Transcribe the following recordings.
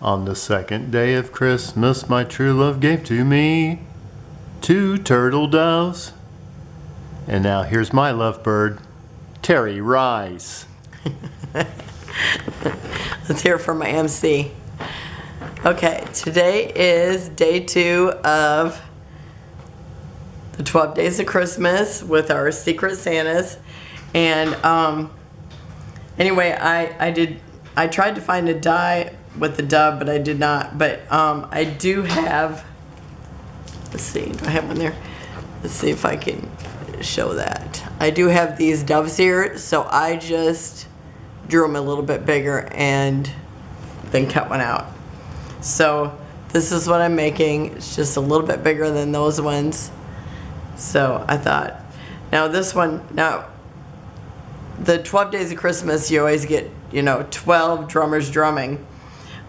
On the second day of Christmas, my true love gave to me 2 turtle doves. And now here's my lovebird, Teri Rice. Let's hear it from my MC. Okay, today is day 2 of the 12 Days of Christmas with our Secret Santas. And anyway, I tried to find a die with the dove, but I did not. But I do have, let's see, do I have one there? Let's see if I can show that. I do have these doves here, so I just drew them a little bit bigger and then cut one out. So this is what I'm making. It's just a little bit bigger than those ones. So I thought, now this one, now the 12 Days of Christmas, you always get, 12 drummers drumming.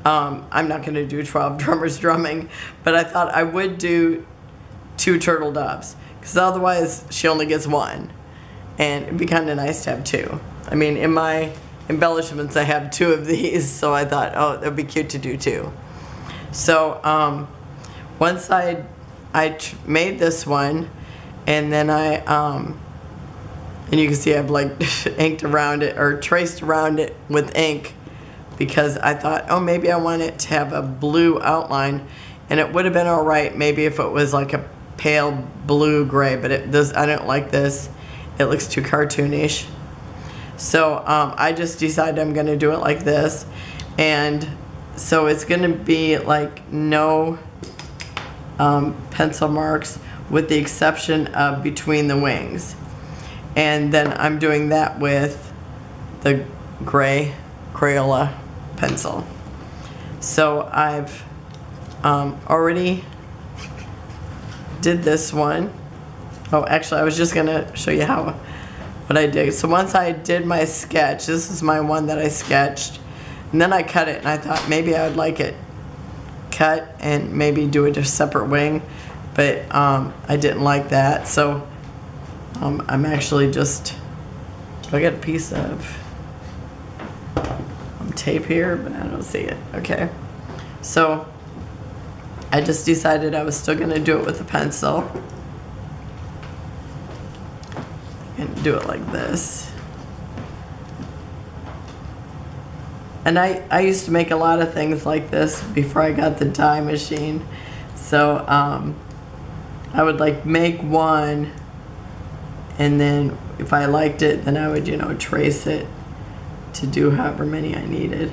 I'm not going to do 12 drummers drumming, but I thought I would do 2 turtle doves, because otherwise she only gets 1, and it'd be kind of nice to have 2. I mean, in my embellishments I have 2 of these, so I thought, oh, that'd be cute to do 2. So once I made this one, and then and you can see I've like inked around it or traced around it with ink, because I thought, oh, maybe I want it to have a blue outline, and it would have been all right maybe if it was like a pale blue gray, but I don't like this. It looks too cartoonish. So I just decided I'm going to do it like this, and so it's going to be like no pencil marks, with the exception of between the wings. And then I'm doing that with the gray Crayola pencil. So I've already did this one. Oh, actually, I was just gonna show you what I did. So once I did my sketch, this is my one that I sketched, and then I cut it, and I thought maybe I would like it cut and maybe do a separate wing, but I didn't like that. So I'm actually just, I got a piece of tape here, but I don't see it. Okay, so I just decided I was still going to do it with a pencil and do it like this. And I used to make a lot of things like this before I got the die machine. So I would like make one, and then if I liked it, then I would, trace it to do however many I needed.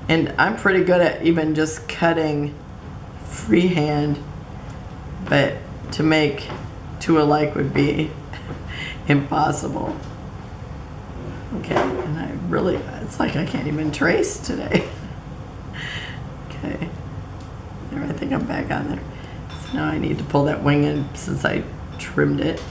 And I'm pretty good at even just cutting freehand, but to make 2 alike would be impossible. Okay, and it's like I can't even trace today. Okay, there, I think I'm back on there. So now I need to pull that wing in since I trimmed it.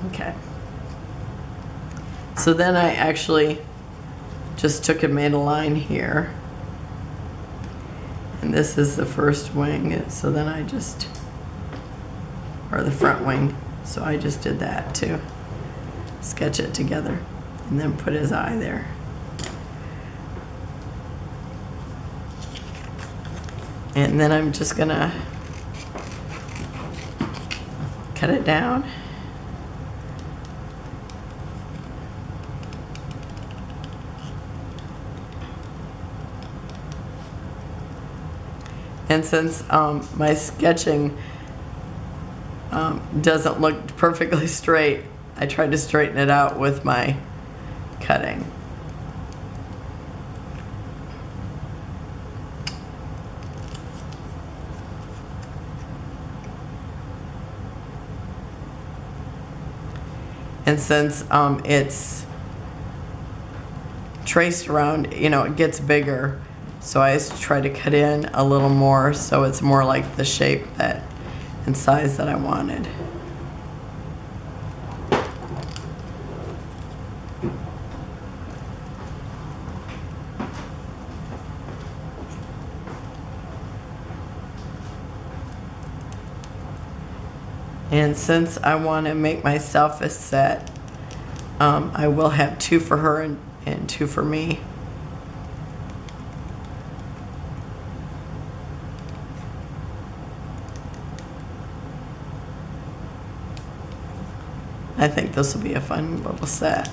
Okay. So then I actually just took and made a line here. And this is the first wing, so then or the front wing, so I just did that to sketch it together and then put his eye there. And then I'm just gonna cut it down. And since my sketching doesn't look perfectly straight, I tried to straighten it out with my cutting. And since it's traced around, it gets bigger. So I try to cut in a little more so it's more like the shape and size that I wanted. And since I want to make myself a set, I will have 2 for her and 2 for me. I think this will be a fun little set.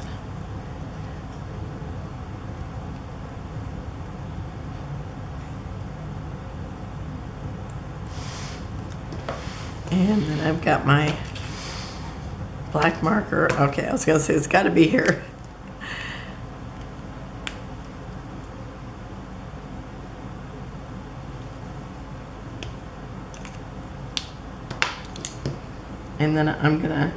And then I've got my black marker. Okay, I was gonna say it's gotta be here. And then I'm gonna,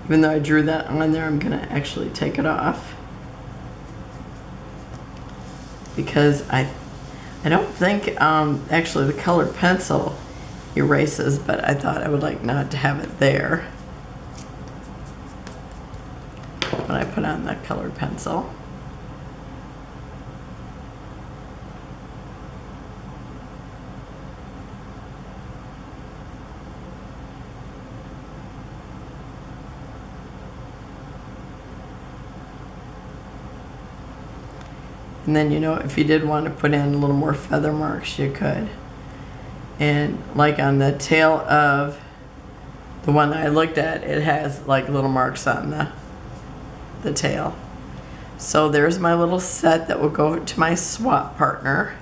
even though I drew that on there, I'm gonna actually take it off. Because I don't think, actually the colored pencil erases, but I thought I would like not to have it there when I put on the colored pencil. And then, you know, if you did want to put in a little more feather marks, you could. And like on the tail of the one I looked at, it has like little marks on the tail. So there's my little set that will go to my swap partner.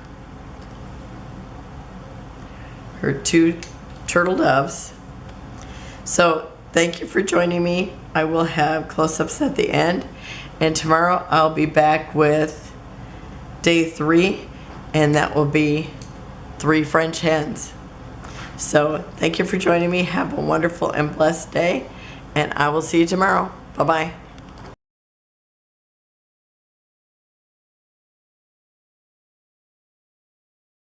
Her 2 turtle doves. So thank you for joining me. I will have close-ups at the end. And tomorrow I'll be back with day 3, and that will be 3 French hens. So thank you for joining me. Have a wonderful and blessed day, and I will see you tomorrow. Bye-bye.